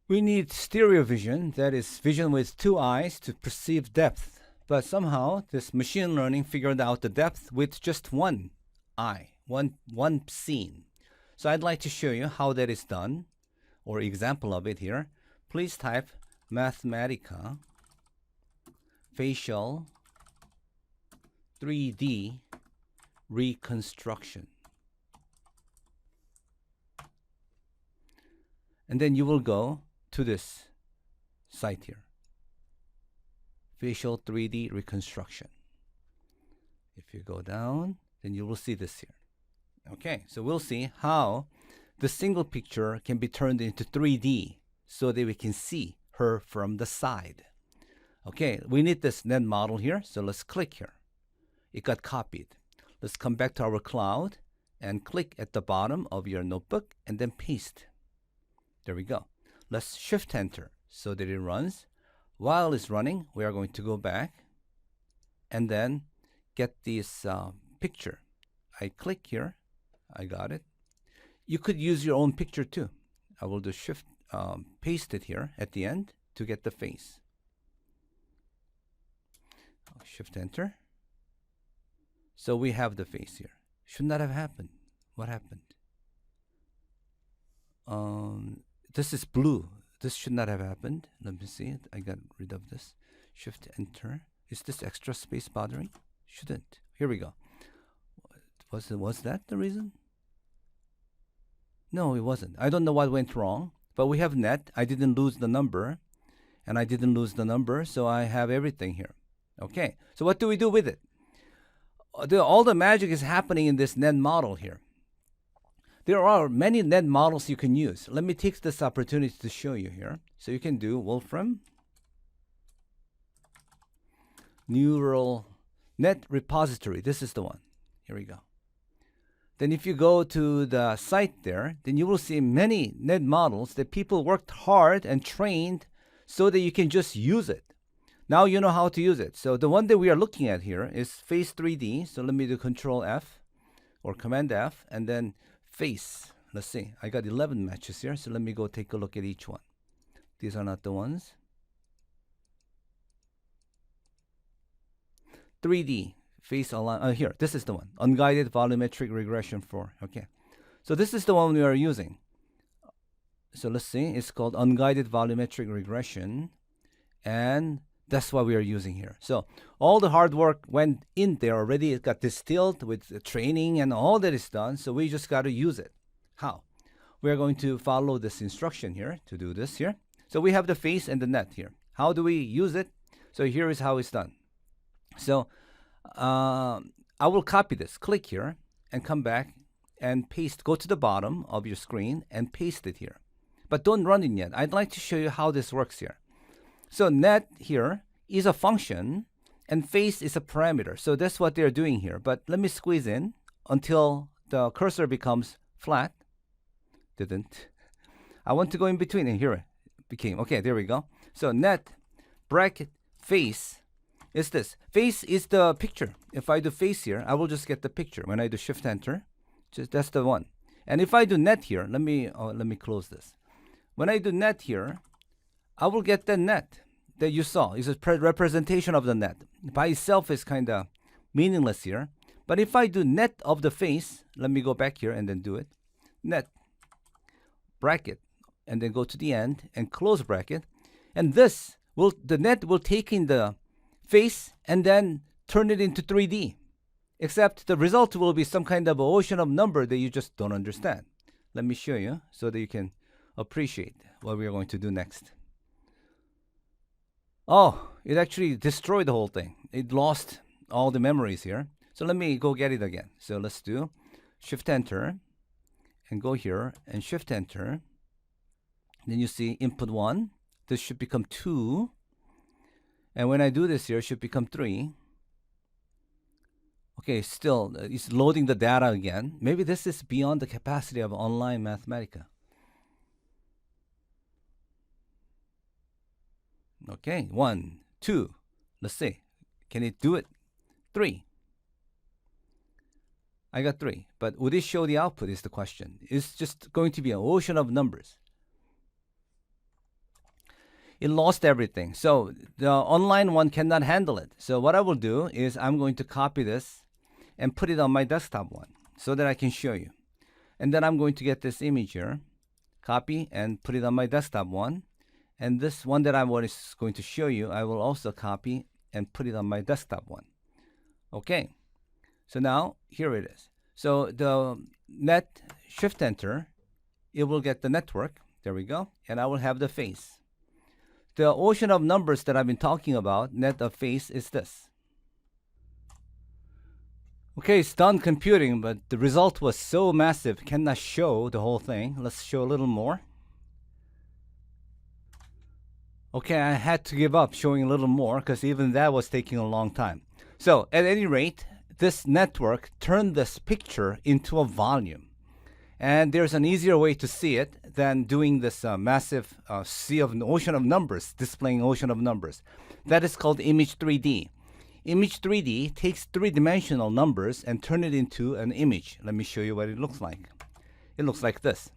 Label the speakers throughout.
Speaker 1: We need stereo vision, that is vision with two eyes to perceive depth. But somehow this machine learning figured out the depth with just one eye, one scene. So I'd like to show you how that is done, or example of it here. Please type Mathematica facial 3D reconstruction. And then you will go to this site here, facial 3D reconstruction. If you go down, then you will see this here. Okay, so we'll see how the single picture can be turned into 3D so that we can see her from the side. Okay, we need this net model here, so let's click here. It got copied. Let's come back to our cloud and click at the bottom of your notebook and then paste. There we go. Let's shift enter so that it runs. While it's running, we are going to go back and then get this picture. I click here. I got it. You could use your own picture too. I will do shift, paste it here at the end to get the face. Shift enter. So we have the face here. Should not have happened. What happened? This is blue. This should not have happened. Let me see it. I got rid of this. Shift enter. Is this extra space bothering? Shouldn't. Here we go. Was that the reason? No, it wasn't. I don't know what went wrong, but we have net. I didn't lose the number, and I didn't lose the number, so I have everything here. Okay, so what do we do with it? All the magic is happening in this net model here. There are many net models you can use. Let me take this opportunity to show you here. So you can do Wolfram neural net repository. This is the one. Here we go. Then if you go to the site there, then you will see many net models that people worked hard and trained so that you can just use it. Now you know how to use it. So the one that we are looking at here is Face 3D. So let me do Control F or Command F and then Face. Let's see. I got 11 matches here. So let me go take a look at each one. These are not the ones. 3D. Face align. Here, this is the one. Unguided volumetric regression for. Okay. So this is the one we are using. So let's see. It's called unguided volumetric regression. And that's what we are using here. So all the hard work went in there already. It got distilled with the training and all that is done. So we just got to use it. How? We are going to follow this instruction here to do this here. So we have the face and the net here. How do we use it? So here is how it's done. So I will copy this. Click here and come back and paste. Go to the bottom of your screen and paste it here. But don't run it yet. I'd like to show you how this works here. So net here is a function and face is a parameter. So that's what they're doing here. But let me squeeze in until the cursor becomes flat. Didn't. I want to go in between and here it became. Okay, there we go. So net bracket face is this. Face is the picture. If I do face here, I will just get the picture. When I do shift enter, that's the one. And if I do net here, let me close this. When I do net here, I will get the net that you saw. It's a representation of the net. By itself is kind of meaningless here. But if I do net of the face, let me go back here and then do it. Net bracket and then go to the end and close bracket. And this will, the net will take in the face and then turn it into 3D. Except the result will be some kind of ocean of number that you just don't understand. Let me show you so that you can appreciate what we are going to do next. Oh, it actually destroyed the whole thing. It lost all the memories here. So let me go get it again. So let's do shift enter and go here and shift enter. Then you see input 1. This should become 2. And when I do this here, it should become 3. Okay, still, it's loading the data again. Maybe this is beyond the capacity of online Mathematica. Okay, 1, 2. Let's see. Can it do it? 3. I got 3. But would it show the output is the question. It's just going to be an ocean of numbers. it lost everything. So the online one cannot handle it. So what I will do is I'm going to copy this and put it on my desktop one so that I can show you. And then I'm going to get this image here, copy and put it on my desktop one. And this one that I was going to show you, I will also copy and put it on my desktop one. Okay, so now here it is. So the net, shift enter, it will get the network. There we go. And I will have the face. The ocean of numbers that I've been talking about, net of face, is this. Okay, it's done computing, but the result was so massive, cannot show the whole thing. Let's show a little more. Okay, I had to give up showing a little more because even that was taking a long time. So at any rate, this network turned this picture into a volume. And there's an easier way to see it than doing this massive ocean of numbers, displaying ocean of numbers. That is called image 3D. Image 3D takes three-dimensional numbers and turn it into an image. Let me show you what it looks like. It looks like this.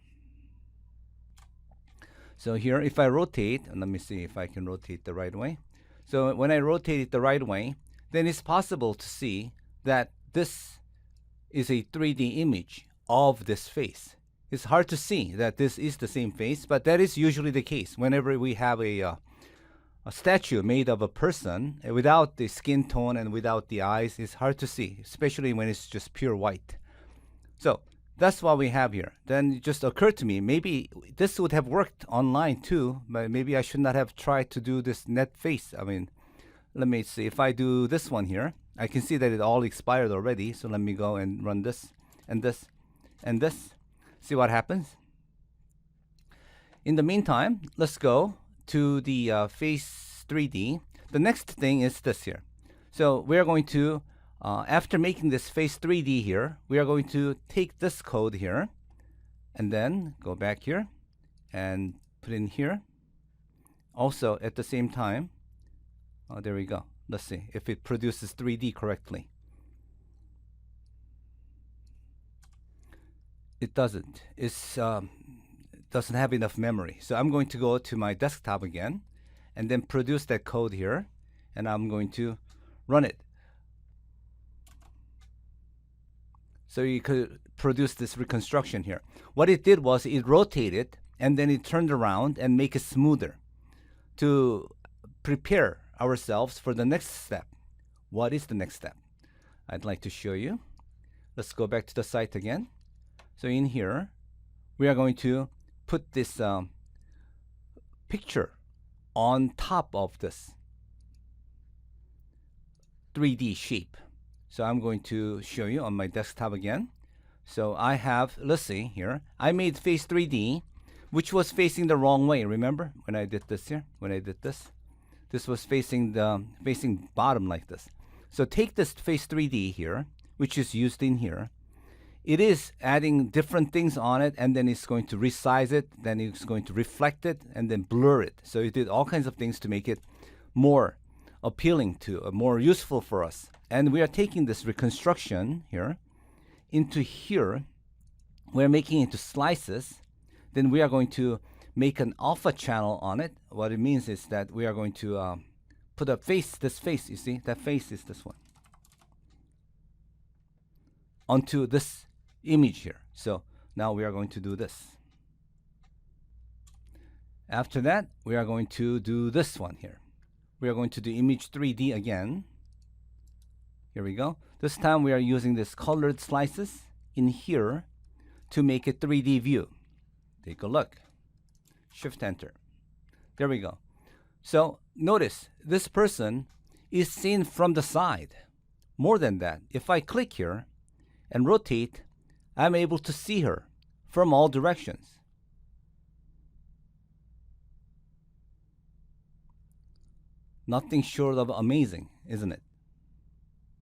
Speaker 1: So here, if I rotate, and let me see if I can rotate the right way. So when I rotate it the right way, then it's possible to see that this is a 3D image of this face. It's hard to see that this is the same face, but that is usually the case. Whenever we have a statue made of a person without the skin tone and without the eyes, it's hard to see, especially when it's just pure white. So that's what we have here. Then it just occurred to me, maybe this would have worked online too, but maybe I should not have tried to do this net face. I mean, let me see. If I do this one here, I can see that it all expired already. So let me go and run this and this and this. See what happens. In the meantime, let's go to the face 3D. The next thing is this here. So we are going to after making this face 3D here, we are going to take this code here and then go back here and put in here. Also, at the same time, there we go. Let's see if it produces 3D correctly. It doesn't. It doesn't have enough memory. So I'm going to go to my desktop again and then produce that code here, and I'm going to run it. So you could produce this reconstruction here. What it did was it rotated and then it turned around and make it smoother to prepare ourselves for the next step. What is the next step? I'd like to show you. Let's go back to the site again. So in here, we are going to put this picture on top of this 3D shape. So I'm going to show you on my desktop again. So I have, let's see here, I made face 3D, which was facing the wrong way. Remember when I did this here? When I did this? This was facing bottom like this. So take this face 3D here, which is used in here. It is adding different things on it, and then it's going to resize it, then it's going to reflect it, and then blur it. So it did all kinds of things to make it more appealing to, more useful for us. And we are taking this reconstruction here into here. We're making it into slices. Then we are going to make an alpha channel on it. What it means is that we are going to put a face, this face, you see, that face is this one, onto this image here. So now we are going to do this. After that, we are going to do this one here. We are going to do image 3D again. Here we go. This time we are using this colored slices in here to make a 3D view. Take a look. Shift enter. There we go. So notice this person is seen from the side. More than that, if I click here and rotate, I'm able to see her from all directions. Nothing short of amazing, isn't it?